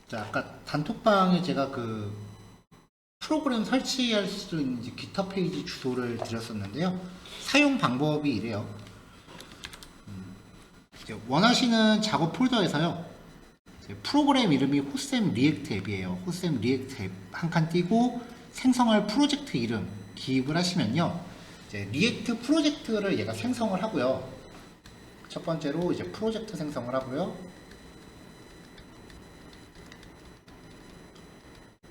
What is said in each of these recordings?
자, 아까 단톡방에 제가 그 프로그램 설치할 수 있는 이제 GitHub 페이지 주소를 드렸었는데요. 사용 방법이 이래요. 이제 원하시는 작업 폴더에서요. 이제 프로그램 이름이 호셈 리액트 앱이에요. 호셈 리액트 앱 한 칸 띄고 생성할 프로젝트 이름 기입을 하시면요. 이제 리액트 프로젝트를 얘가 생성을 하고요. 첫 번째로 이제 프로젝트 생성을 하고요.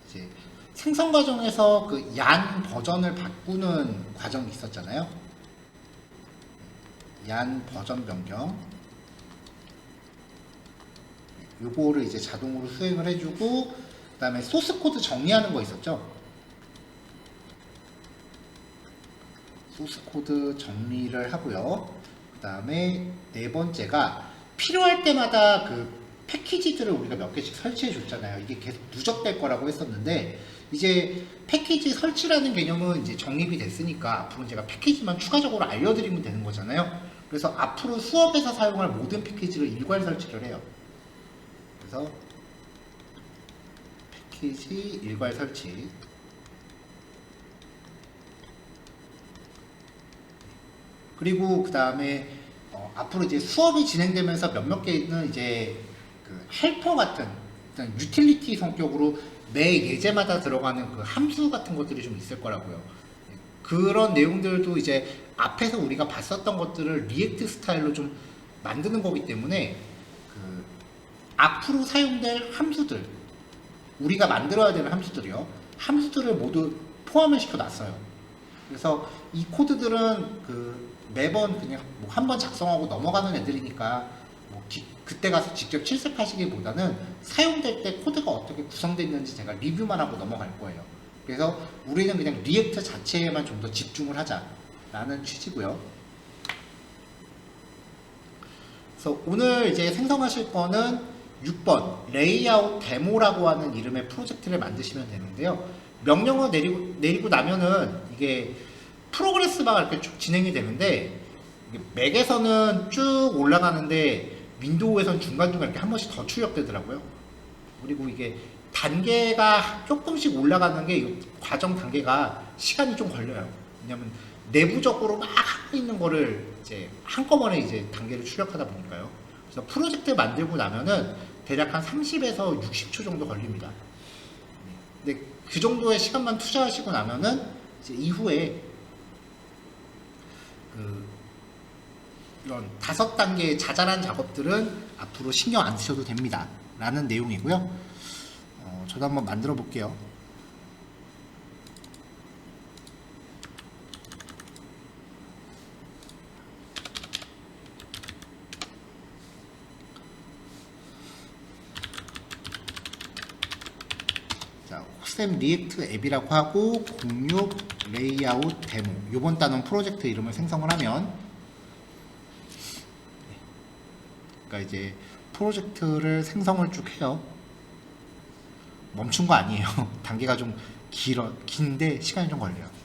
이제 생성 과정에서 그 얀 버전을 바꾸는 과정이 있었잖아요. 얀 버전 변경. 요거를 이제 자동으로 수행을 해주고, 그 다음에 소스 코드 정리하는 거 있었죠. 소스 코드 정리를 하고요. 그 다음에 네 번째가 필요할 때마다 그 패키지들을 우리가 몇 개씩 설치해 줬잖아요. 이게 계속 누적될 거라고 했었는데, 이제 패키지 설치라는 개념은 이제 정립이 됐으니까 앞으로 제가 패키지만 추가적으로 알려드리면 되는 거잖아요. 그래서 앞으로 수업에서 사용할 모든 패키지를 일괄 설치를 해요. 그래서 패키지 일괄 설치. 그리고 그 다음에 앞으로 이제 수업이 진행되면서 몇몇 개는 이제 그 헬퍼 같은 일단 유틸리티 성격으로 매 예제마다 들어가는 그 함수 같은 것들이 좀 있을 거라고요. 그런 내용들도 이제 앞에서 우리가 봤었던 것들을 리액트 스타일로 좀 만드는 거기 때문에 그 앞으로 사용될 함수들, 우리가 만들어야 되는 함수들이요. 함수들을 모두 포함을 시켜놨어요. 그래서 이 코드들은 그 매번 그냥 뭐 한 번 작성하고 넘어가는 애들이니까 뭐 그때 가서 직접 실습하시기보다는 사용될 때 코드가 어떻게 구성됐는지 제가 리뷰만 하고 넘어갈 거예요. 그래서 우리는 그냥 리액트 자체에만 좀 더 집중을 하자라는 취지고요. 그래서 오늘 이제 생성하실 거는 6번 레이아웃 데모라고 하는 이름의 프로젝트를 만드시면 되는데요. 명령어 내리고 나면은 이게 프로그레스 바가 이렇게 쭉 진행이 되는데, 맥에서는 쭉 올라가는데 윈도우에서는 중간중간 이렇게 한 번씩 더 출력되더라고요. 그리고 이게 단계가 조금씩 올라가는 게 이 과정 단계가 시간이 좀 걸려요. 왜냐면 내부적으로 막 하고 있는 거를 이제 한꺼번에 이제 단계를 출력하다 보니까요. 그래서 프로젝트 만들고 나면은 대략 한 30에서 60초 정도 걸립니다. 근데 그 정도의 시간만 투자하시고 나면은 이제 이후에 그 이런 5단계의 자잘한 작업들은 앞으로 신경 안 쓰셔도 됩니다. 라는 내용이고요. 저도 한번 만들어 볼게요. 자, 호셈 리액트 앱이라고 하고 06 레이아웃 데모, 요번 단원 프로젝트 이름을 생성을 하면, 그러니까 이제 프로젝트를 생성을 쭉 해요. 멈춘 거 아니에요. 단계가 좀 긴데 시간이 좀 걸려요.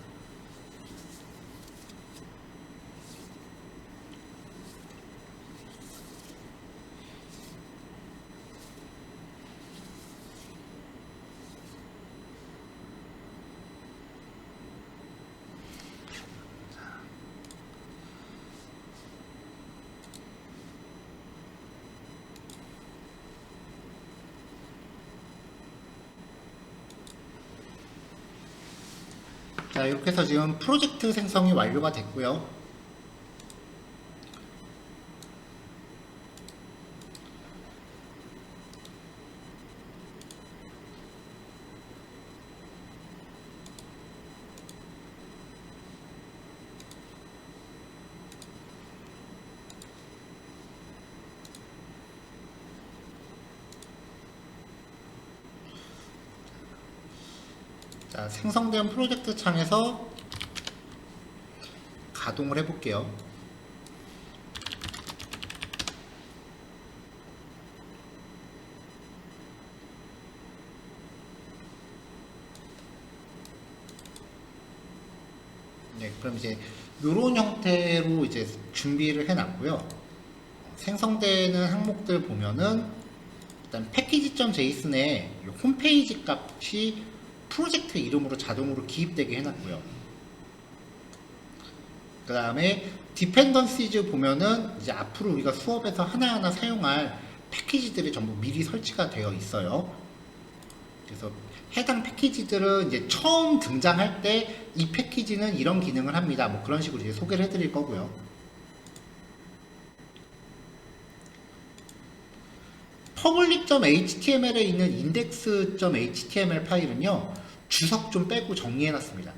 자, 이렇게 해서 지금 프로젝트 생성이 완료가 됐고요. 자, 생성된 프로젝트 창에서 가동을 해볼게요. 네, 그럼 이제 이런 형태로 이제 준비를 해놨고요. 생성되는 항목들 보면은 일단 패키지.json에 홈페이지 값이 프로젝트 이름으로 자동으로 기입되게 해놨고요. 그 다음에 디펜던시즈 보면은 이제 앞으로 우리가 수업에서 하나하나 사용할 패키지들이 전부 미리 설치가 되어 있어요. 그래서 해당 패키지들은 이제 처음 등장할 때 이 패키지는 이런 기능을 합니다. 뭐 그런 식으로 이제 소개를 해드릴 거고요. public.html에 있는 index.html 파일은요, 주석 좀 빼고 정리해놨습니다.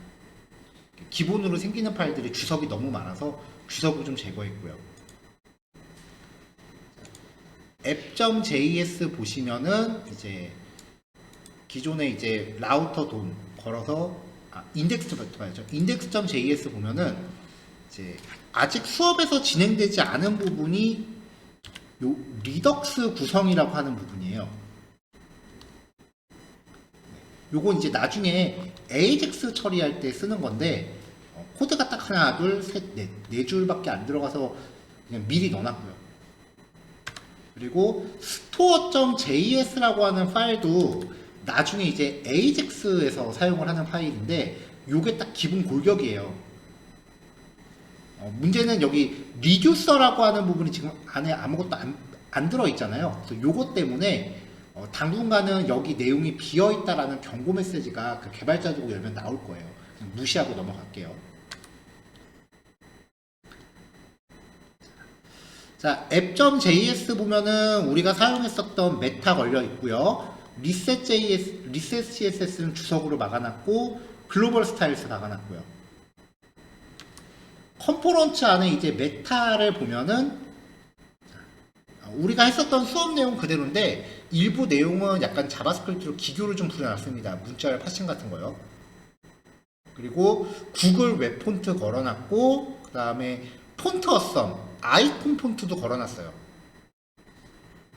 기본으로 생기는 파일들이 주석이 너무 많아서 주석을 좀 제거했고요. app.js 보시면은 이제 기존에 이제 라우터 돔 걸어서 인덱스부터 봐야죠. index.js 보면은 이제 아직 수업에서 진행되지 않은 부분이 요 리덕스 구성이라고 하는 부분이에요. 요건 이제 나중에 AJAX 처리할 때 쓰는 건데 코드가 딱 하나, 둘, 셋, 넷, 네 줄밖에 안 들어가서 그냥 미리 넣어놨고요. 그리고 store.js라고 하는 파일도 나중에 이제 AJAX에서 사용을 하는 파일인데 요게 딱 기본 골격이에요. 문제는 여기 리듀서라고 하는 부분이 지금 안에 아무것도 안 들어있잖아요. 그래서 요것 때문에 당분간은 여기 내용이 비어있다라는 경고 메시지가 그 개발자 도구 열면 나올 거예요. 그냥 무시하고 넘어갈게요. 자, app.js 보면은 우리가 사용했었던 메타 걸려 있고요. reset CSS는 주석으로 막아놨고 글로벌 스타일스 막아놨고요. 컴포넌트 안에 이제 메타를 보면은 우리가 했었던 수업 내용 그대로인데 일부 내용은 약간 자바스크립트로 기교를 좀 부려놨습니다. 문자열 파싱 같은 거요. 그리고 구글 웹 폰트 걸어놨고 그 다음에 폰트 어썸 아이콘 폰트도 걸어놨어요.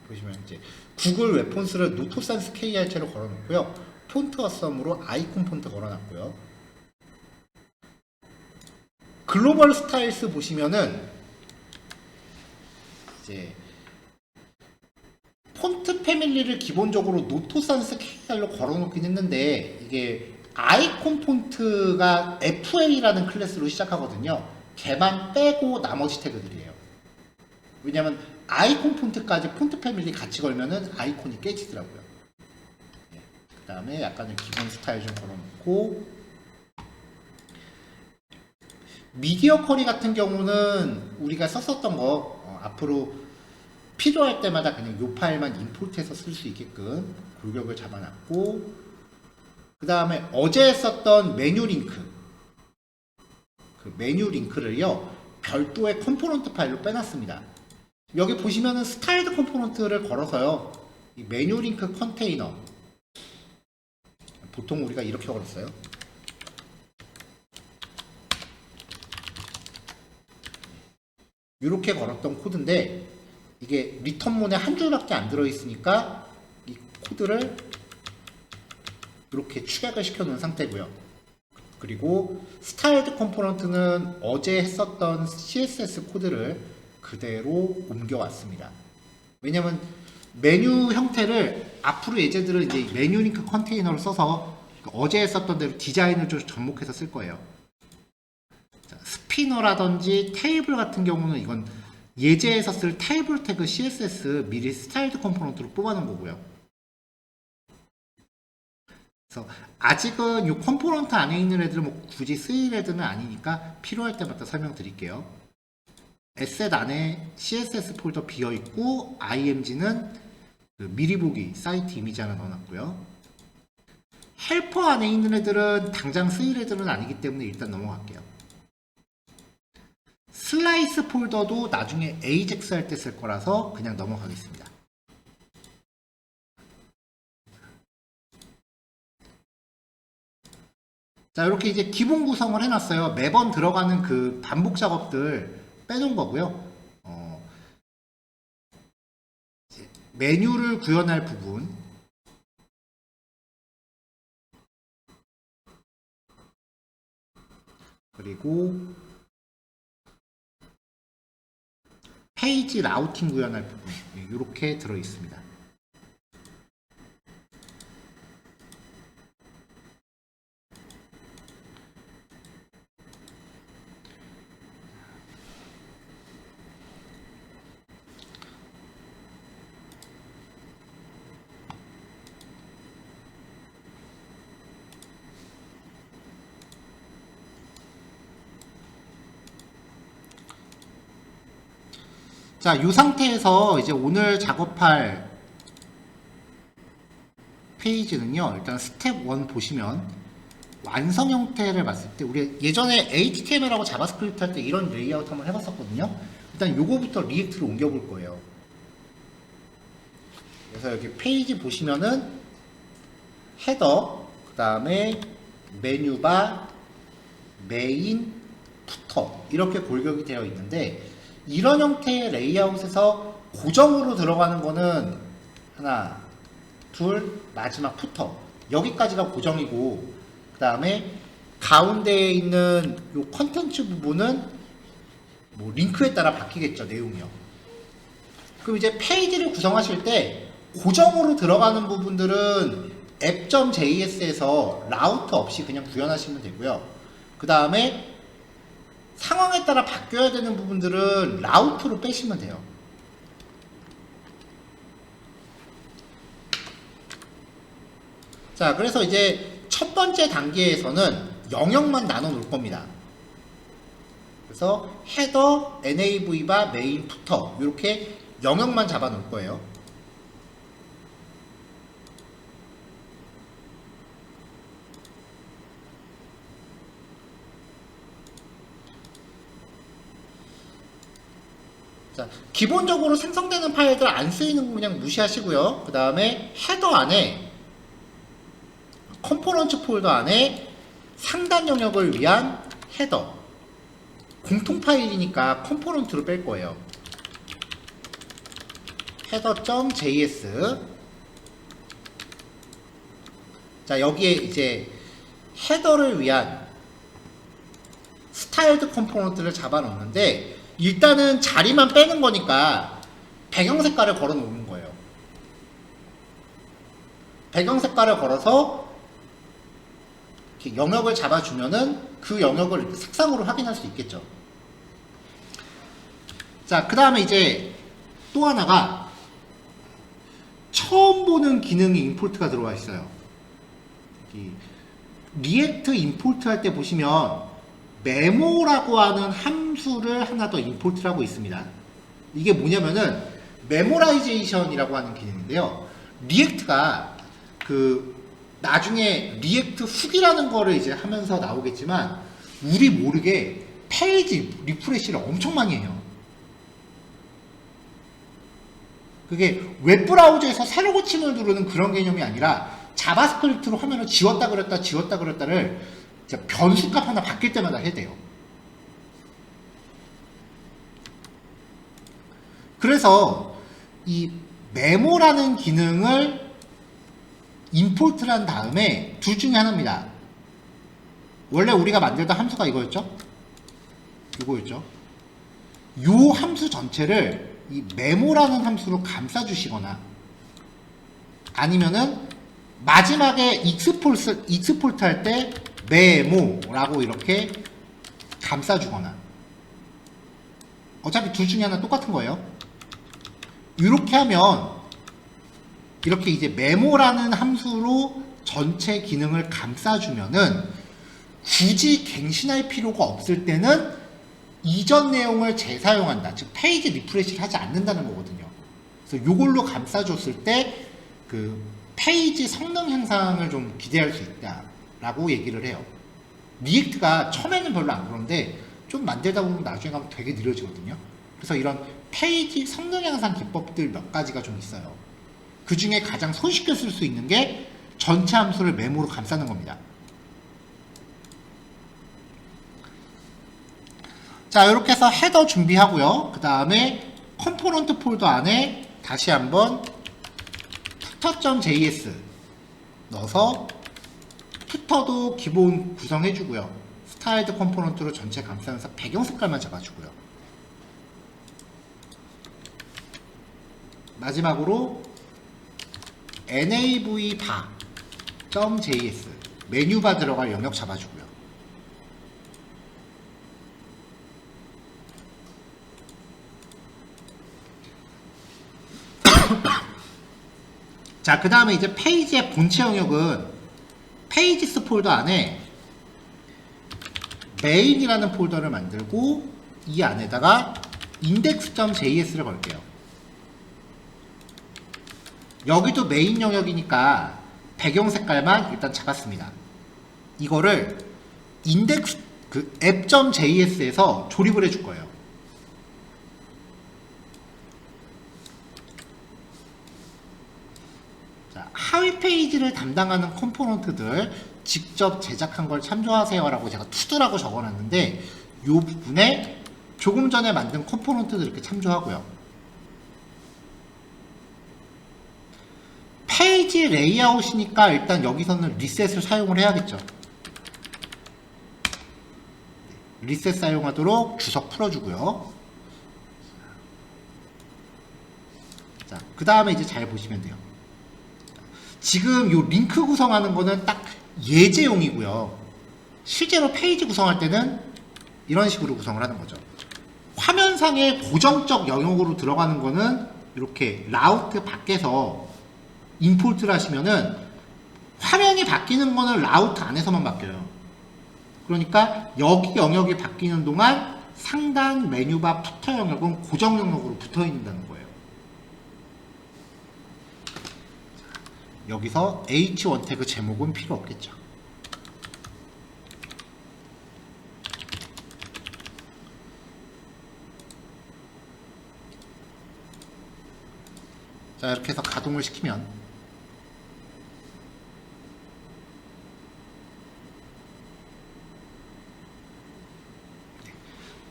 보시면 이제 구글 웹 폰트를 노토산스 KR체로 걸어놓고요. 폰트 어썸으로 아이콘 폰트 걸어놨고요. 글로벌 스타일스 보시면은 이제 폰트 패밀리를 기본적으로 노토산스 KR로 걸어놓긴 했는데 이게 아이콘 폰트가 FA라는 클래스로 시작하거든요. 걔만 빼고 나머지 태그들이에요. 왜냐면 아이콘 폰트까지 폰트 패밀리 같이 걸면은 아이콘이 깨지더라고요. 그 다음에 약간의 기본 스타일 좀 걸어놓고 미디어 쿼리 같은 경우는 우리가 썼었던 거 앞으로 필요할 때마다 그냥 요 파일만 임포트해서 쓸 수 있게끔 골격을 잡아놨고 그 다음에 어제 썼던 메뉴 링크 그 메뉴 링크를요 별도의 컴포넌트 파일로 빼놨습니다. 여기 보시면은 스타일드 컴포넌트를 걸어서요 이 메뉴 링크 컨테이너 보통 우리가 이렇게 걸었어요. 이렇게 걸었던 코드인데 이게 리턴문에 한 줄밖에 안 들어있으니까 이 코드를 이렇게 축약을 시켜 놓은 상태고요. 그리고 스타일드 컴포넌트는 어제 했었던 CSS 코드를 그대로 옮겨왔습니다. 왜냐면 메뉴 형태를 앞으로 예제들은 이제 메뉴 링크 컨테이너를 써서 어제 했었던 대로 디자인을 좀 접목해서 쓸 거예요. 자, 스피너라든지 테이블 같은 경우는 이건 예제에서 쓸 테이블 태그 CSS 미리 스타일드 컴포넌트로 뽑아놓은 거고요. 그래서 아직은 이 컴포넌트 안에 있는 애들은 뭐 굳이 쓰일 애들은 아니니까 필요할 때마다 설명드릴게요. 에셋 안에 CSS 폴더 비어있고 img는 그 미리 보기 사이트 이미지 하나 넣어놨고요. 헬퍼 안에 있는 애들은 당장 쓰일 애들은 아니기 때문에 일단 넘어갈게요. 슬라이스 폴더도 나중에 AJAX 할 때 쓸 거라서 그냥 넘어가겠습니다. 자, 이렇게 이제 기본 구성을 해놨어요. 매번 들어가는 그 반복 작업들 빼놓은 거고요. 메뉴를 구현할 부분, 그리고 페이지 라우팅 구현할 부분 이렇게 들어 있습니다. 자, 이 상태에서 이제 오늘 작업할 페이지는요, 일단 스텝 1 보시면 완성 형태를 봤을 때 우리 예전에 HTML하고 자바스크립트 할 때 이런 레이아웃 한번 해봤었거든요. 일단 요거부터 리액트로 옮겨볼 거예요. 그래서 여기 페이지 보시면은 헤더, 그 다음에 메뉴바, 메인, 부터 이렇게 골격이 되어 있는데, 이런 형태의 레이아웃에서 고정으로 들어가는 거는 하나, 둘, 마지막 부터 여기까지가 고정이고, 그 다음에 가운데에 있는 요 컨텐츠 부분은 뭐 링크에 따라 바뀌겠죠, 내용이요. 그럼 이제 페이지를 구성하실 때 고정으로 들어가는 부분들은 app.js에서 라우터 없이 그냥 구현하시면 되고요. 그 다음에 상황에 따라 바뀌어야 되는 부분들은 라우터로 빼시면 돼요. 자, 그래서 이제 첫 번째 단계에서는 영역만 나눠 놓을 겁니다. 그래서 헤더, NAV바, 메인, 부터 이렇게 영역만 잡아 놓을 거예요. 자, 기본적으로 생성되는 파일들 안 쓰이는 거 그냥 무시하시고요. 그 다음에 헤더 안에 컴포넌트 폴더 안에 상단 영역을 위한 헤더, 공통 파일이니까 컴포넌트로 뺄 거예요. header.js. 자, 여기에 이제 헤더를 위한 스타일드 컴포넌트를 잡아 놓는데, 일단은 자리만 빼는 거니까 배경 색깔을 걸어 놓는 거예요. 배경 색깔을 걸어서 이렇게 영역을 잡아주면은 그 영역을 이렇게 색상으로 확인할 수 있겠죠. 자, 그 다음에 이제 또 하나가 처음 보는 기능이 임포트가 들어와 있어요. 리액트 임포트 할 때 보시면 메모라고 하는 함수를 하나 더 임포트를 하고 있습니다. 이게 뭐냐면은 메모라이제이션이라고 하는 기능인데요. 리액트가 나중에 리액트 후기라는 거를 이제 하면서 나오겠지만, 우리 모르게 페이지 리프레시를 엄청 많이 해요. 그게 웹브라우저에서 새로 고침을 누르는 그런 개념이 아니라 자바스크립트로 화면을 지웠다 그랬다를 변수값 하나 바뀔 때마다 해야 돼요. 그래서 이 메모라는 기능을 임포트를 한 다음에 둘 중에 하나입니다. 원래 우리가 만들던 함수가 이거였죠? 이거였죠? 요 함수 전체를 이 메모라는 함수로 감싸주시거나, 아니면은 마지막에 익스포트 할 때 메모라고 이렇게 감싸주거나, 어차피 둘 중에 하나 똑같은 거예요. 이렇게 하면 이렇게 이제 메모라는 함수로 전체 기능을 감싸주면은 굳이 갱신할 필요가 없을 때는 이전 내용을 재사용한다, 즉 페이지 리프레시를 하지 않는다는 거거든요. 그래서 이걸로 감싸줬을 때 그 페이지 성능 향상을 좀 기대할 수 있다라고 얘기를 해요. 리액트가 처음에는 별로 안 그런데 좀 만들다 보면 나중에 가면 되게 느려지거든요. 그래서 이런 페이지 성능 향상 기법들 몇 가지가 좀 있어요. 그 중에 가장 손쉽게 쓸 수 있는 게 전체 함수를 메모로 감싸는 겁니다. 자, 이렇게 해서 헤더 준비하고요. 그 다음에 컴포넌트 폴더 안에 다시 한번 footer.js 넣어서 푸터도 기본 구성해주고요. 스타일드 컴포넌트로 전체 감싸면서 배경 색깔만 잡아주고요. 마지막으로 navbar.js 메뉴바 들어갈 영역 잡아주고요. 자, 그 다음에 이제 페이지의 본체 영역은 페이지스 폴더 안에 메인이라는 폴더를 만들고, 이 안에다가 index.js를 걸게요. 여기도 메인 영역이니까 배경 색깔만 일단 잡았습니다. 이거를 index app.js에서 조립을 해줄 거예요. 자, 하위 페이지를 담당하는 컴포넌트들 직접 제작한 걸 참조하세요 라고 제가 투두라고 적어놨는데 이 부분에 조금 전에 만든 컴포넌트들 이렇게 참조하고요. 페이지 레이아웃이니까 일단 여기서는 리셋을 사용을 해야겠죠. 리셋 사용하도록 주석 풀어주고요. 자, 그 다음에 이제 잘 보시면 돼요. 지금 요 링크 구성하는 거는 딱 예제용이고요. 실제로 페이지 구성할 때는 이런 식으로 구성을 하는 거죠. 화면상의 고정적 영역으로 들어가는 거는 이렇게 라우트 밖에서 임포트를 하시면은 화면이 바뀌는 거는 라우트 안에서만 바뀌어요. 그러니까 여기 영역이 바뀌는 동안 상단 메뉴바 푸터 영역은 고정 영역으로 붙어 있는다는 거예요. 여기서 H1 태그 제목은 필요 없겠죠. 자, 이렇게 해서 가동을 시키면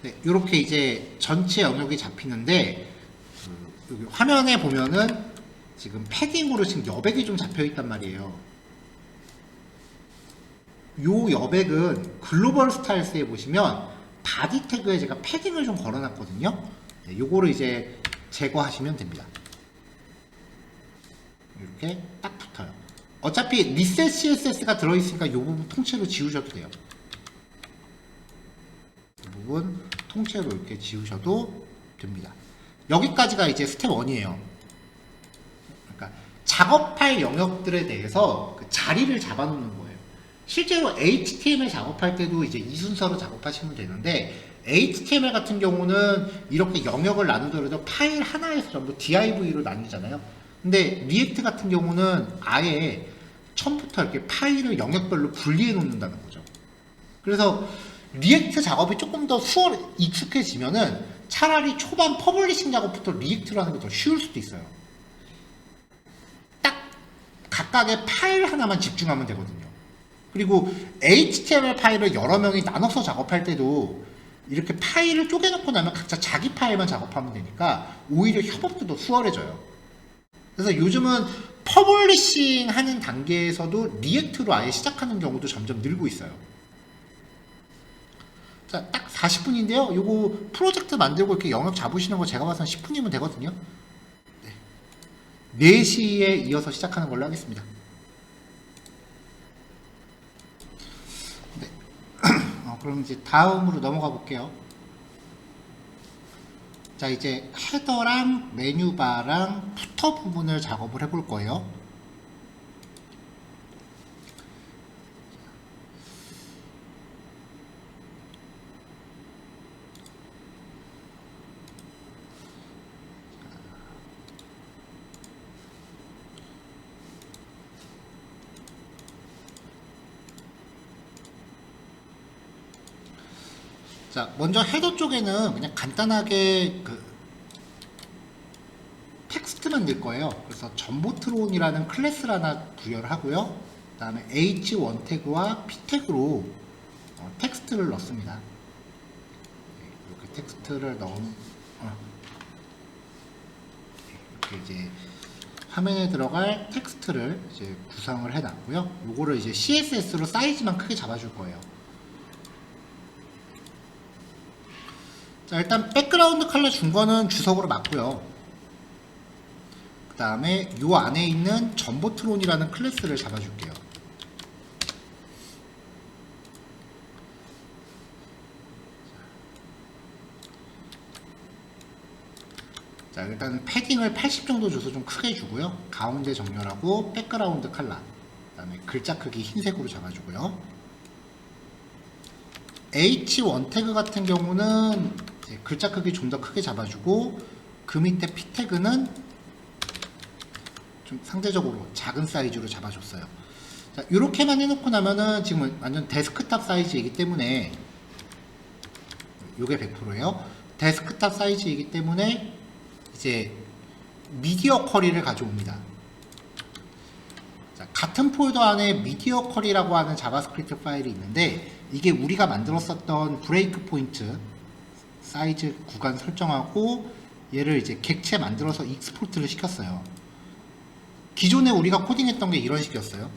네, 이렇게 이제 전체 영역이 잡히는데 여기 화면에 보면은 지금 패딩으로 지금 여백이 좀 잡혀 있단 말이에요. 요 여백은 글로벌 스타일스에 보시면 바디 태그에 제가 패딩을 좀 걸어 놨거든요. 네, 요거를 이제 제거하시면 됩니다. 이렇게 딱 붙어요. 어차피 리셋 CSS가 들어있으니까 이 부분 통째로 지우셔도 돼요. 이 부분 통째로 이렇게 지우셔도 됩니다. 여기까지가 이제 스텝 1이에요. 그러니까 작업할 영역들에 대해서 그 자리를 잡아놓는 거예요. 실제로 HTML 작업할 때도 이제 이 순서로 작업하시면 되는데 HTML 같은 경우는 이렇게 영역을 나누더라도 파일 하나에서 전부 div로 나뉘잖아요. 근데 리액트 같은 경우는 아예 처음부터 이렇게 파일을 영역별로 분리해 놓는다는 거죠. 그래서 리액트 작업이 조금 더 익숙해지면은 차라리 초반 퍼블리싱 작업부터 리액트로 하는 게 더 쉬울 수도 있어요. 딱 각각의 파일 하나만 집중하면 되거든요. 그리고 HTML 파일을 여러 명이 나눠서 작업할 때도 이렇게 파일을 쪼개놓고 나면 각자 자기 파일만 작업하면 되니까 오히려 협업도 더 수월해져요. 그래서 요즘은 퍼블리싱 하는 단계에서도 리액트로 아예 시작하는 경우도 점점 늘고 있어요. 자, 딱 40분인데요. 요거 프로젝트 만들고 이렇게 영역 잡으시는 거 제가 봐서는 10분이면 되거든요. 네. 4시에 이어서 시작하는 걸로 하겠습니다. 네. 그럼 이제 다음으로 넘어가 볼게요. 자, 이제 헤더랑 메뉴바랑 푸터 부분을 작업을 해볼 거예요. 자, 먼저 헤더 쪽에는 그냥 간단하게 그 텍스트만 넣을 거예요. 그래서 전보트론이라는 클래스를 하나 부여를 하고요. 그 다음에 H1 태그와 P 태그로 텍스트를 넣습니다. 이렇게 텍스트를 이렇게 이제 화면에 들어갈 텍스트를 이제 구성을 해놨고요. 요거를 이제 CSS로 사이즈만 크게 잡아줄 거예요. 자, 일단 백그라운드 컬러 준 거는 주석으로 맞고요. 그 다음에 요 안에 있는 전보트론이라는 클래스를 잡아줄게요. 자, 일단 패딩을 80 정도 줘서 좀 크게 주고요. 가운데 정렬하고 백그라운드 컬러, 그 다음에 글자 크기 흰색으로 잡아주고요. H1 태그 같은 경우는 이제 글자 크기 좀 더 크게 잡아주고 그 밑에 p 태그는 좀 상대적으로 작은 사이즈로 잡아줬어요. 자, 이렇게만 해놓고 나면은 지금 완전 데스크탑 사이즈이기 때문에 요게 100%예요. 데스크탑 사이즈이기 때문에 이제 미디어 쿼리를 가져옵니다. 자, 같은 폴더 안에 미디어 쿼리라고 하는 자바스크립트 파일이 있는데 이게 우리가 만들었었던 브레이크 포인트 사이즈 구간 설정하고 얘를 이제 객체 만들어서 익스포트를 시켰어요. 기존에 우리가 코딩했던 게 이런 식이었어요.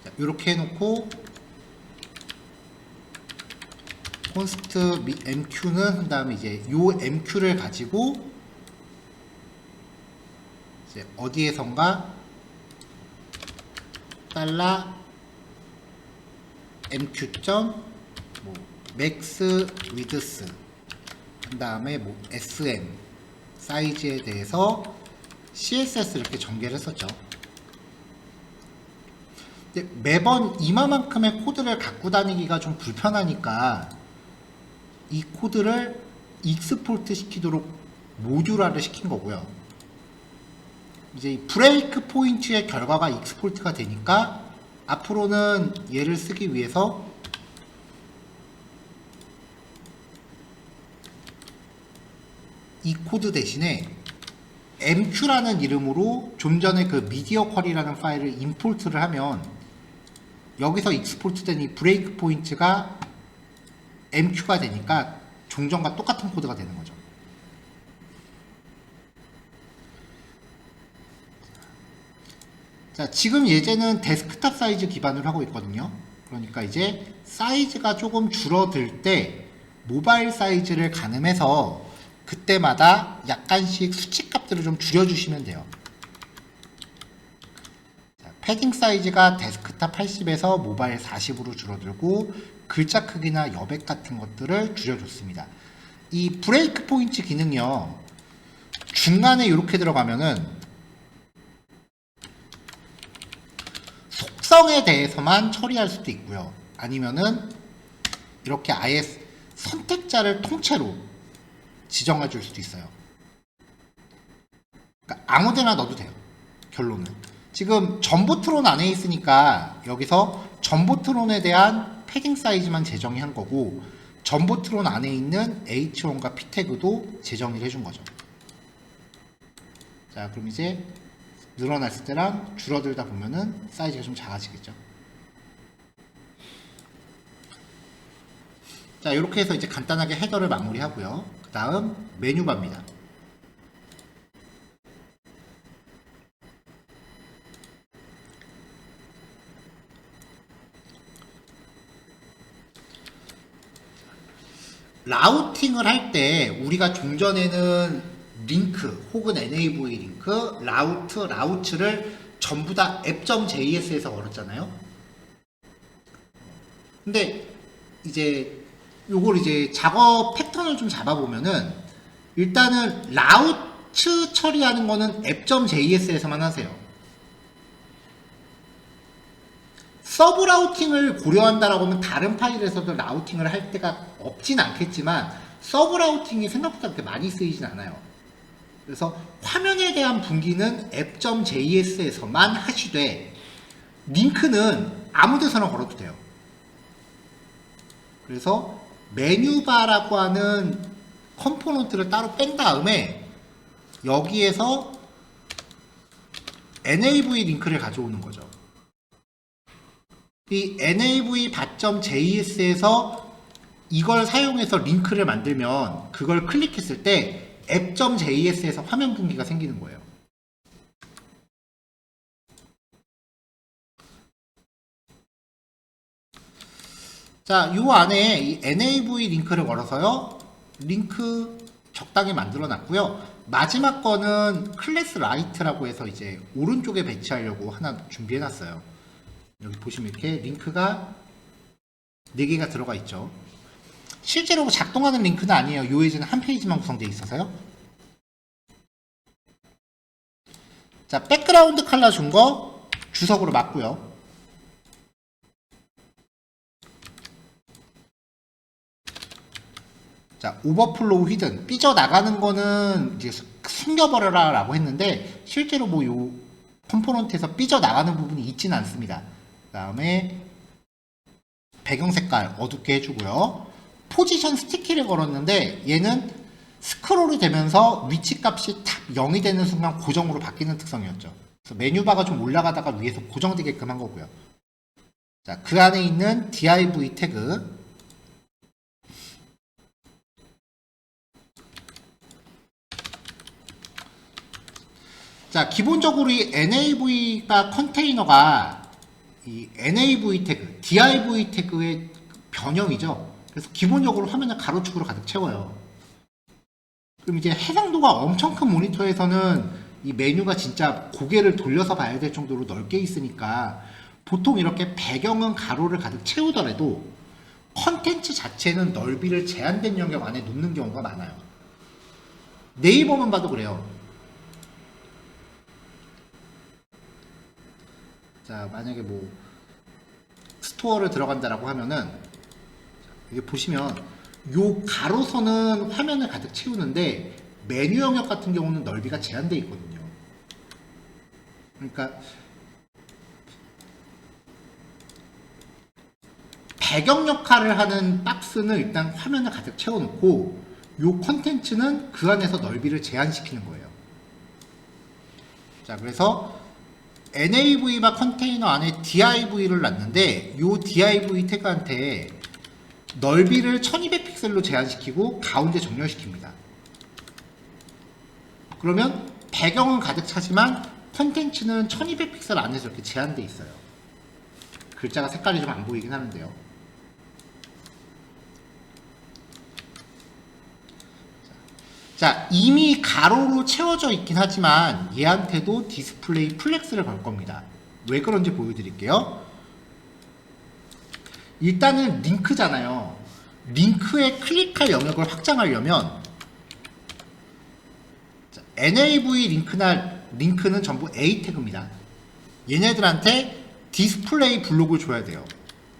자, 이렇게 해놓고 const mq는 한 다음에 이제 요 mq를 가지고 이제 어디에선가 달러 mq 뭐 max width 한 다음에 뭐 sm 사이즈에 대해서 css를 이렇게 전개를 했었죠. 근데 매번 이마만큼의 코드를 갖고 다니기가 좀 불편하니까 이 코드를 익스포트 시키도록 모듈화를 시킨 거고요. 이제 이 브레이크 포인트의 결과가 익스포트가 되니까 앞으로는 얘를 쓰기 위해서 이 코드 대신에 mq라는 이름으로 좀 전에 그 미디어 쿼리라는 파일을 임포트를 하면 여기서 익스포트 된 이 브레이크 포인트가 mq가 되니까 종전과 똑같은 코드가 되는 거죠. 자, 지금 예제는 데스크탑 사이즈 기반으로 하고 있거든요. 그러니까 이제 사이즈가 조금 줄어들 때 모바일 사이즈를 가늠해서 그때마다 약간씩 수치값들을 좀 줄여주시면 돼요. 자, 패딩 사이즈가 데스크탑 80에서 모바일 40으로 줄어들고 글자 크기나 여백 같은 것들을 줄여줬습니다. 이 브레이크 포인트 기능요, 중간에 이렇게 들어가면은 속성에 대해서만 처리할 수도 있고요. 아니면은 이렇게 아예 선택자를 통째로 지정해 줄 수도 있어요. 그러니까 아무데나 넣어도 돼요. 결론은 지금 전보트론 안에 있으니까 여기서 전보트론에 대한 패딩 사이즈만 제정이 한 거고 전보트론 안에 있는 h1과 p 태그도 제정을 해준 거죠. 자, 그럼 이제 늘어났을 때랑 줄어들다 보면은 사이즈가 좀 작아지겠죠. 자, 이렇게 해서 이제 간단하게 헤더를 마무리하고요. 그 다음 메뉴바입니다. 라우팅을 할 때 우리가 종전에는 링크 혹은 nav 링크, 라우트를 전부 다 app.js에서 걸었잖아요. 근데 이제 요걸 이제 작업 패턴을 좀 잡아보면은 일단은 라우트 처리하는 거는 app.js에서만 하세요. 서브 라우팅을 고려한다라고 하면 다른 파일에서도 라우팅을 할 때가 없진 않겠지만 서브 라우팅이 생각보다 그렇게 많이 쓰이진 않아요. 그래서 화면에 대한 분기는 app.js에서만 하시되 링크는 아무 데서나 걸어도 돼요. 그래서 메뉴바라고 하는 컴포넌트를 따로 뺀 다음에 여기에서 nav 링크를 가져오는 거죠. 이 nav.js에서 이걸 사용해서 링크를 만들면 그걸 클릭했을 때 app.js에서 화면 분기가 생기는 거예요. 자, 요 안에 이 nav 링크를 걸어서요. 링크 적당히 만들어 놨고요. 마지막 거는 클래스 라이트라고 해서 이제 오른쪽에 배치하려고 하나 준비해 놨어요. 여기 보시면 이렇게 링크가 4개가 들어가 있죠. 실제로 작동하는 링크는 아니에요. 요 예제는 한 페이지만 구성되어 있어서요. 자, 백그라운드 컬러 준 거 주석으로 맞고요. 자, 오버플로우 히든. 삐져나가는 거는 이제 숨겨버려라 라고 했는데, 실제로 뭐 요 컴포넌트에서 삐져나가는 부분이 있지는 않습니다. 그 다음에 배경 색깔 어둡게 해주고요. 포지션 스티키를 걸었는데, 얘는 스크롤이 되면서 위치 값이 탁 0이 되는 순간 고정으로 바뀌는 특성이었죠. 그래서 메뉴바가 좀 올라가다가 위에서 고정되게끔 한 거고요. 자, 그 안에 있는 div 태그. 자, 기본적으로 이 nav가 컨테이너가 이 nav 태그, div 태그의 변형이죠. 그래서 기본적으로 화면을 가로축으로 가득 채워요. 그럼 이제 해상도가 엄청 큰 모니터에서는 이 메뉴가 진짜 고개를 돌려서 봐야 될 정도로 넓게 있으니까 보통 이렇게 배경은 가로를 가득 채우더라도 컨텐츠 자체는 넓이를 제한된 영역 안에 놓는 경우가 많아요. 네이버만 봐도 그래요. 자, 만약에 뭐 스토어를 들어간다라고 하면은 이게 보시면 요 가로선은 화면을 가득 채우는데 메뉴 영역 같은 경우는 넓이가 제한되어 있거든요. 그러니까 배경 역할을 하는 박스는 일단 화면을 가득 채워놓고 요 컨텐츠는 그 안에서 넓이를 제한시키는 거예요. 자, 그래서 nav와 컨테이너 안에 div를 놨는데 요 div 태그한테 넓이를 1200픽셀로 제한시키고 가운데 정렬시킵니다. 그러면 배경은 가득 차지만 컨텐츠는 1200픽셀 안에서 이렇게 제한되어 있어요. 글자가 색깔이 좀 안 보이긴 하는데요. 자, 이미 가로로 채워져 있긴 하지만 얘한테도 디스플레이 플렉스를 걸 겁니다. 왜 그런지 보여드릴게요. 일단은 링크잖아요. 링크에 클릭할 영역을 확장하려면 자, nav 링크는 전부 A 태그입니다. 얘네들한테 디스플레이 블록을 줘야 돼요.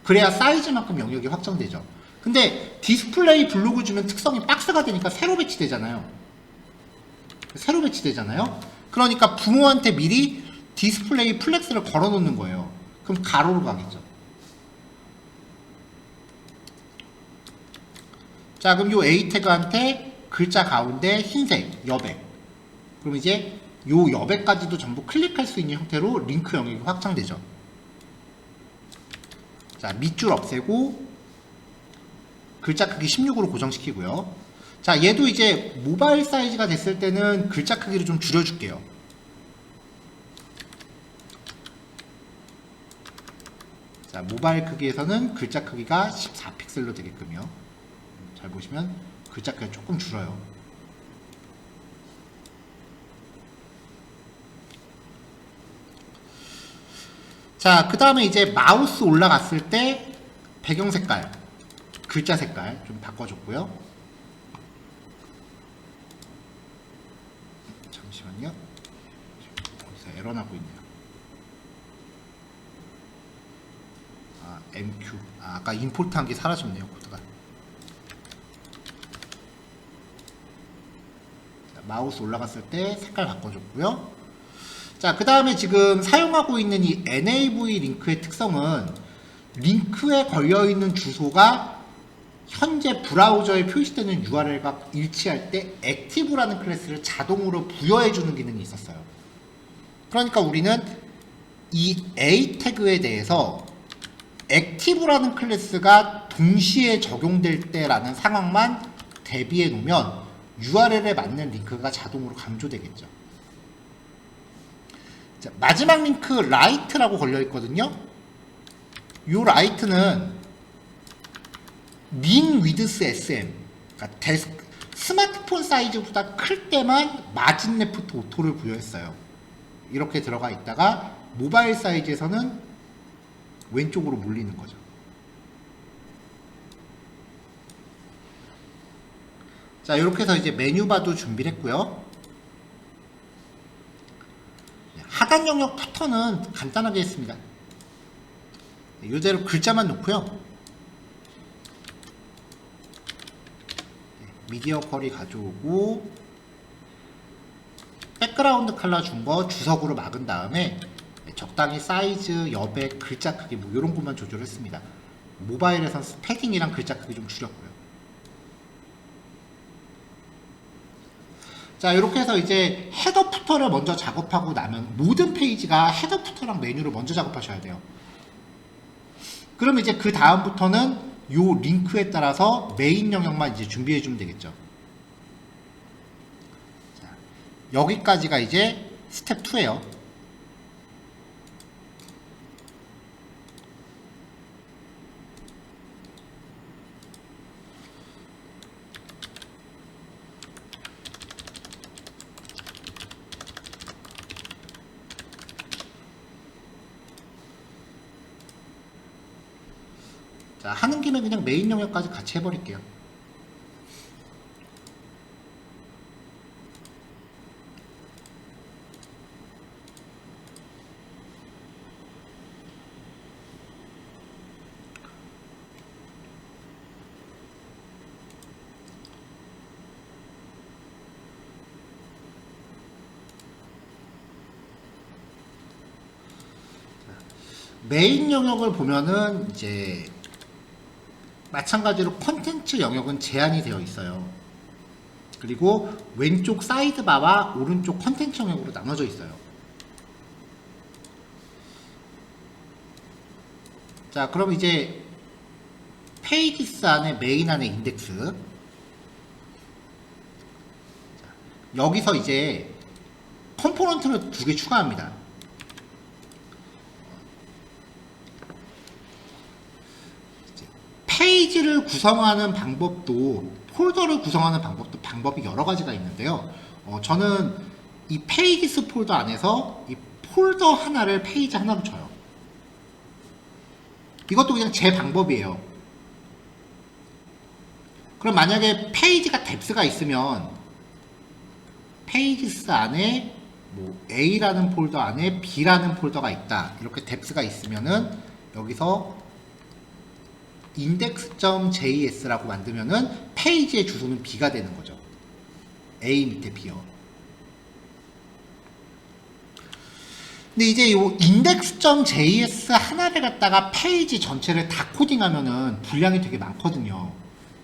그래야 사이즈만큼 영역이 확정되죠. 근데 디스플레이 블록을 주면 특성이 박스가 되니까 새로 배치되잖아요. 그러니까 부모한테 미리 디스플레이 플렉스를 걸어 놓는 거예요. 그럼 가로로 가겠죠. 자, 그럼 요 A 태그한테 글자 가운데 흰색 여백. 그럼 이제 요 여백까지도 전부 클릭할 수 있는 형태로 링크 영역이 확장되죠. 자, 밑줄 없애고 글자 크기 16으로 고정시키고요. 자, 얘도 이제 모바일 사이즈가 됐을 때는 글자 크기를 좀 줄여줄게요. 자, 모바일 크기에서는 글자 크기가 14픽셀로 되게끔요. 잘 보시면 글자 크기가 조금 줄어요. 자, 그 다음에 이제 마우스 올라갔을 때 배경 색깔, 글자 색깔 좀 바꿔줬고요. 잠시만요. 어디서 에러 나고 있네요. 아, MQ. 아까 임포트 한 게 사라졌네요, 코드가. 자, 마우스 올라갔을 때 색깔 바꿔줬고요. 자, 그 다음에 지금 사용하고 있는 이 nav 링크의 특성은 링크에 걸려있는 주소가 현재 브라우저에 표시되는 URL과 일치할 때 액티브라는 클래스를 자동으로 부여해주는 기능이 있었어요. 그러니까 우리는 이 A 태그에 대해서 액티브라는 클래스가 동시에 적용될 때라는 상황만 대비해 놓으면 URL에 맞는 링크가 자동으로 강조되겠죠. 자, 마지막 링크 라이트라고 걸려 있거든요. 이 라이트는 min width sm, 그러니까 스마트폰 사이즈보다 클 때만 마진 레프트 오토를 부여했어요. 이렇게 들어가 있다가 모바일 사이즈에서는 왼쪽으로 몰리는 거죠. 자, 이렇게 해서 이제 메뉴바도 준비를 했고요. 하단 영역 패턴은 간단하게 했습니다. 이대로 글자만 놓고요. 미디어 컬이 가져오고 백그라운드 컬러 준 거 주석으로 막은 다음에 적당히 사이즈, 여백, 글자 크기 뭐 이런 것만 조절했습니다. 모바일에선 패딩이랑 글자 크기 좀 줄였고요. 자, 이렇게 해서 이제 헤더 푸터를 먼저 작업하고 나면 모든 페이지가 헤더 푸터랑 메뉴를 먼저 작업하셔야 돼요. 그럼 이제 그 다음부터는 요 링크에 따라서 메인 영역만 이제 준비해 주면 되겠죠. 자, 여기까지가 이제 스텝 2예요. 자, 하는 김에 그냥 메인 영역까지 같이 해버릴게요. 메인 영역을 보면은 이제 마찬가지로 컨텐츠 영역은 제한이 되어 있어요. 그리고 왼쪽 사이드바와 오른쪽 컨텐츠 영역으로 나눠져 있어요. 자, 그럼 이제 페이지스 안에 메인 안에 인덱스. 자, 여기서 이제 컴포넌트를 2개 추가합니다. 페이지를 구성하는 방법도, 폴더를 구성하는 방법도 방법이 여러 가지가 있는데요. 저는 이 페이지스 폴더 안에서 이 폴더 하나를 페이지 하나로 줘요. 이것도 그냥 제 방법이에요. 그럼 만약에 페이지가 뎁스가 있으면 페이지스 안에 뭐 A라는 폴더 안에 B라는 폴더가 있다. 이렇게 뎁스가 있으면은 여기서 index.js라고 만들면은 페이지의 주소는 B가 되는 거죠. A 밑에 B요. 근데 이제 이 index.js 하나를 갖다가 페이지 전체를 다 코딩하면은 분량이 되게 많거든요.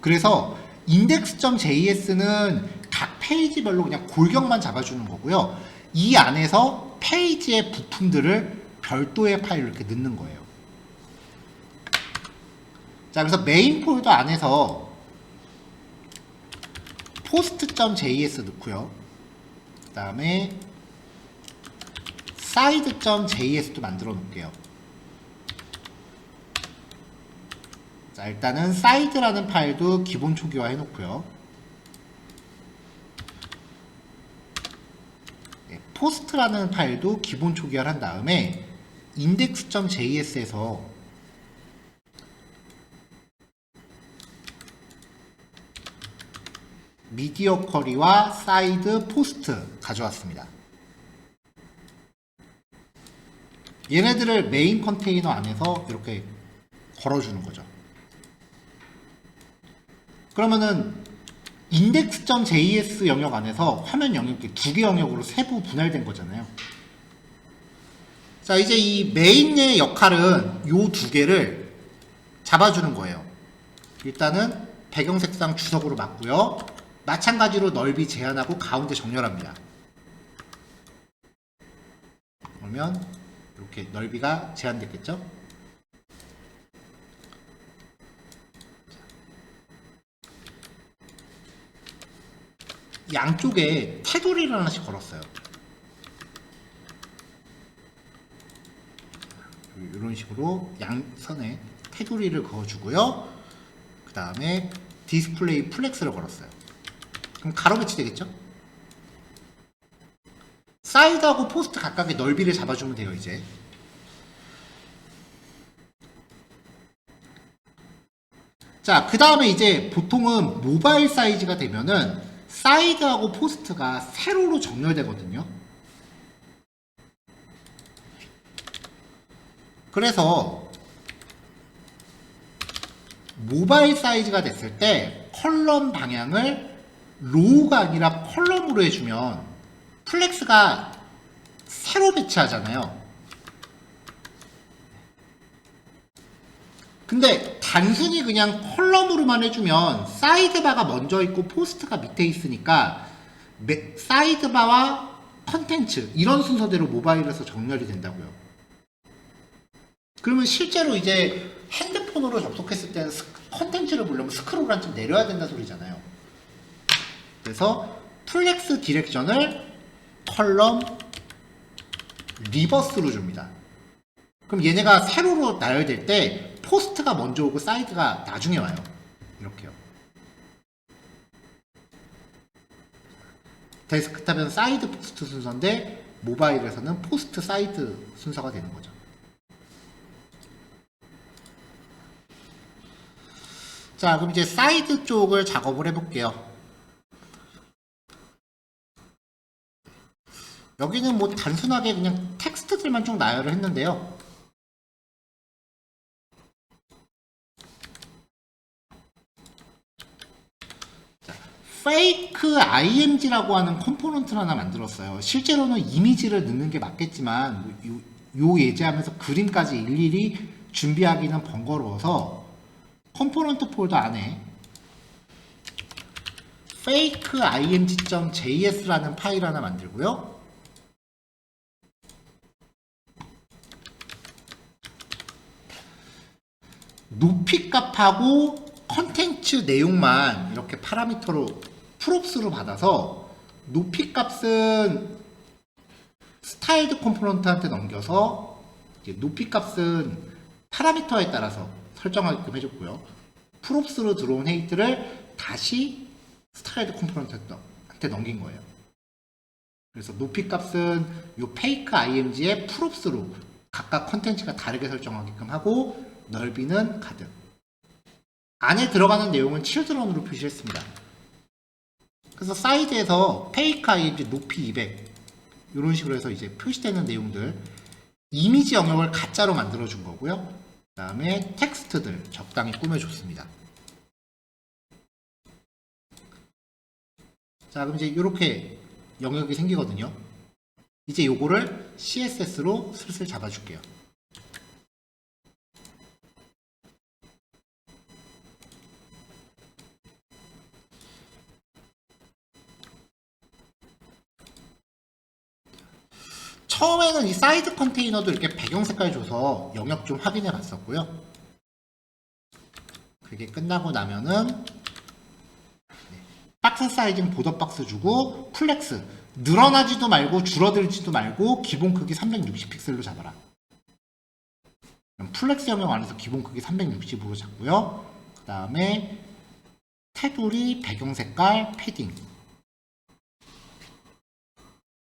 그래서 index.js는 각 페이지별로 그냥 골격만 잡아주는 거고요. 이 안에서 페이지의 부품들을 별도의 파일로 이렇게 넣는 거예요. 자, 그래서 메인 폴더 안에서 post.js 넣고요. 그 다음에 side.js도 만들어 놓을게요. 자, 일단은 side라는 파일도 기본 초기화 해 놓고요. 네, post라는 파일도 기본 초기화를 한 다음에 index.js에서 미디어 쿼리와 사이드 포스트 가져왔습니다. 얘네들을 메인 컨테이너 안에서 이렇게 걸어주는 거죠. 그러면은 index.js 영역 안에서 화면 영역이 2개 영역으로 세부 분할된 거잖아요. 자, 이제 이 메인의 역할은 요 2개를 잡아주는 거예요. 일단은 배경 색상 주석으로 맞고요. 마찬가지로 넓이 제한하고 가운데 정렬합니다. 그러면 이렇게 넓이가 제한됐겠죠? 양쪽에 테두리를 하나씩 걸었어요. 이런 식으로 양선에 테두리를 그어주고요. 그 다음에 디스플레이 플렉스를 걸었어요. 그럼 가로 배치 되겠죠? 사이드하고 포스트 각각의 넓이를 잡아주면 돼요, 이제. 자, 그 다음에 이제 보통은 모바일 사이즈가 되면은 사이드하고 포스트가 세로로 정렬되거든요. 그래서 모바일 사이즈가 됐을 때 컬럼 방향을 로우가 아니라 컬럼으로 해주면 플렉스가 세로 배치하잖아요. 근데 단순히 그냥 컬럼으로만 해주면 사이드바가 먼저 있고 포스트가 밑에 있으니까 사이드바와 컨텐츠 이런 순서대로 모바일에서 정렬이 된다고요. 그러면 실제로 이제 핸드폰으로 접속했을 때는 컨텐츠를 보려면 스크롤을 한참 내려야 된다는 소리잖아요. 그래서 플렉스 디렉션을 컬럼 리버스로 줍니다. 그럼 얘네가 세로로 나열될 때 포스트가 먼저 오고 사이드가 나중에 와요. 이렇게요. 데스크탑은 사이드 포스트 순서인데 모바일에서는 포스트 사이드 순서가 되는 거죠. 자, 그럼 이제 사이드 쪽을 작업을 해볼게요. 여기는 뭐 단순하게 그냥 텍스트들만 쭉 나열을 했는데요. 페이크 img라고 하는 컴포넌트를 하나 만들었어요. 실제로는 이미지를 넣는 게 맞겠지만 요 예제하면서 그림까지 일일이 준비하기는 번거로워서 컴포넌트 폴더 안에 fake img.js라는 파일 하나 만들고요. 높이 값하고 컨텐츠 내용만 이렇게 파라미터로 프롭스로 받아서 높이 값은 스타일드 컴포넌트한테 넘겨서 높이 값은 파라미터에 따라서 설정하게끔 해줬고요. 프롭스로 들어온 헤이트를 다시 스타일드 컴포넌트한테 넘긴 거예요. 그래서 높이 값은 요 페이크 img의 프롭스로 각각 컨텐츠가 다르게 설정하게끔 하고 넓이는 가득. 안에 들어가는 내용은 children으로 표시했습니다. 그래서 사이드에서 페이크 img 높이 200 이런 식으로 해서 이제 표시되는 내용들 이미지 영역을 가짜로 만들어 준 거고요. 그 다음에 텍스트들 적당히 꾸며줬습니다. 자, 그럼 이제 이렇게 영역이 생기거든요. 이제 요거를 CSS로 슬슬 잡아줄게요. 처음에는 이 사이드 컨테이너도 이렇게 배경 색깔 줘서 영역 좀 확인해 봤었고요. 그게 끝나고 나면은 박스 사이즈는 보더 박스 주고 플렉스 늘어나지도 말고 줄어들지도 말고 기본 크기 360픽셀로 잡아라. 그럼 플렉스 영역 안에서 기본 크기 360으로 잡고요. 그 다음에 테두리 배경 색깔 패딩.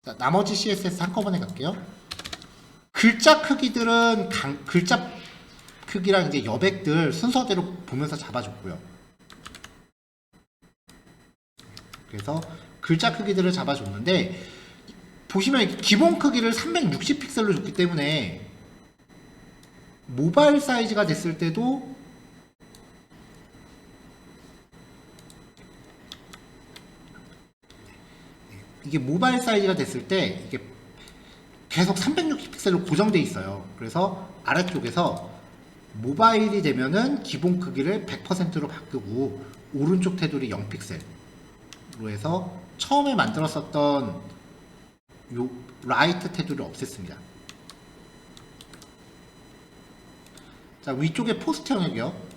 자, 나머지 CSS 한꺼번에 갈게요. 글자 크기들은 글자 크기랑 이제 여백들 순서대로 보면서 잡아줬고요. 그래서 글자 크기들을 잡아줬는데 보시면 기본 크기를 360픽셀로 줬기 때문에 모바일 사이즈가 됐을 때도 이게 모바일 사이즈가 됐을 때 이게 계속 360픽셀로 고정돼 있어요. 그래서 아래쪽에서 모바일이 되면은 기본 크기를 100%로 바꾸고 오른쪽 테두리 0픽셀로 해서 처음에 만들었었던 요 라이트 테두리를 없앴습니다. 자, 위쪽에 포스트 영역이요.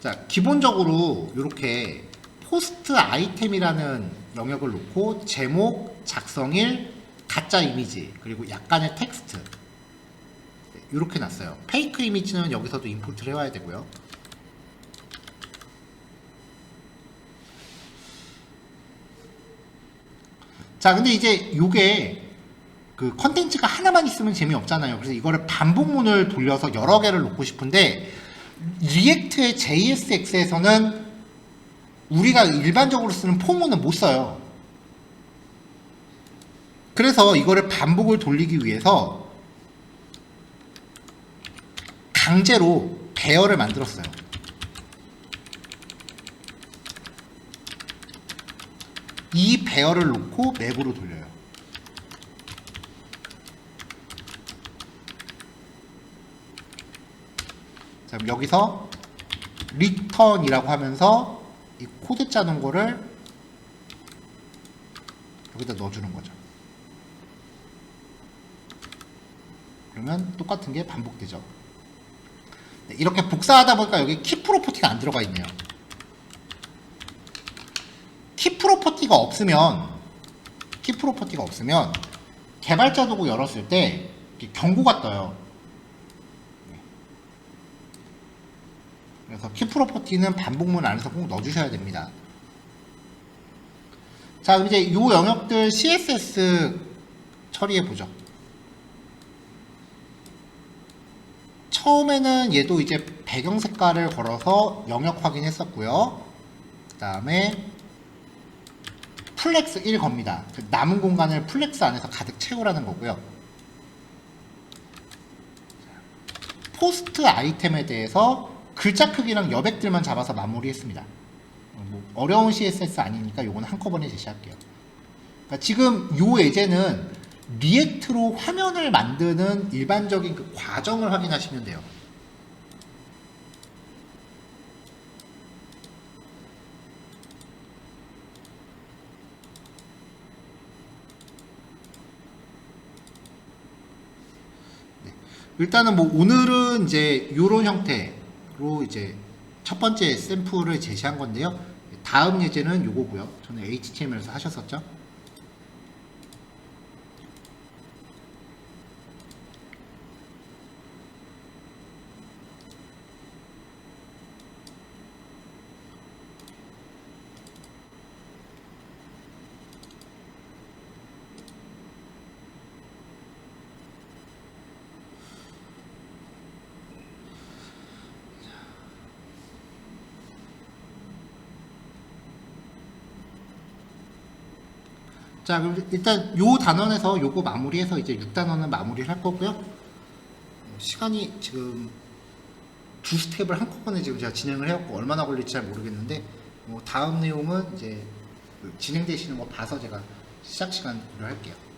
자, 기본적으로 이렇게 포스트 아이템이라는 영역을 놓고 제목, 작성일, 가짜 이미지, 그리고 약간의 텍스트 이렇게 놨어요. 페이크 이미지는 여기서도 임포트를 해와야 되고요. 자, 근데 이제 요게 그 컨텐츠가 하나만 있으면 재미없잖아요. 그래서 이거를 반복문을 돌려서 여러 개를 놓고 싶은데 리액트의 JSX에서는 우리가 일반적으로 쓰는 포문은 못 써요. 그래서 이거를 반복을 돌리기 위해서 강제로 배열을 만들었어요. 이 배열을 놓고 맵으로 돌려요. 자, 그럼 여기서 return이라고 하면서 이 코드 짜는 거를 여기다 넣어주는 거죠. 그러면 똑같은 게 반복되죠. 네, 이렇게 복사하다 보니까 여기 키 프로퍼티가 안 들어가 있네요. 키 프로퍼티가 없으면 개발자 도구 열었을 때 경고가 떠요. 그래서 키 프로퍼티는 반복문 안에서 꼭 넣어주셔야 됩니다. 자, 그럼 이제 이 영역들 CSS 처리해 보죠. 처음에는 얘도 이제 배경 색깔을 걸어서 영역 확인했었고요. 그 다음에 플렉스 1 겁니다. 그 남은 공간을 플렉스 안에서 가득 채우라는 거고요. 포스트 아이템에 대해서 글자 크기랑 여백들만 잡아서 마무리했습니다. 뭐 어려운 CSS 아니니까 요거는 한꺼번에 제시할게요. 그러니까 지금 요 예제는 리액트로 화면을 만드는 일반적인 그 과정을 확인하시면 돼요. 네. 일단은 뭐 오늘은 이제 요런 형태로 이제 첫 번째 샘플을 제시한 건데요. 다음 예제는 요거고요. 저는 HTML에서 하셨었죠. 자, 그럼 일단 요 단원에서 요거 마무리해서 이제 6단원은 마무리를 할 거고요. 시간이 지금 두 스텝을 한꺼번에 지금 제가 진행을 해갖고 얼마나 걸릴지 잘 모르겠는데, 뭐 다음 내용은 이제 진행되시는 거 봐서 제가 시작 시간 고려할게요.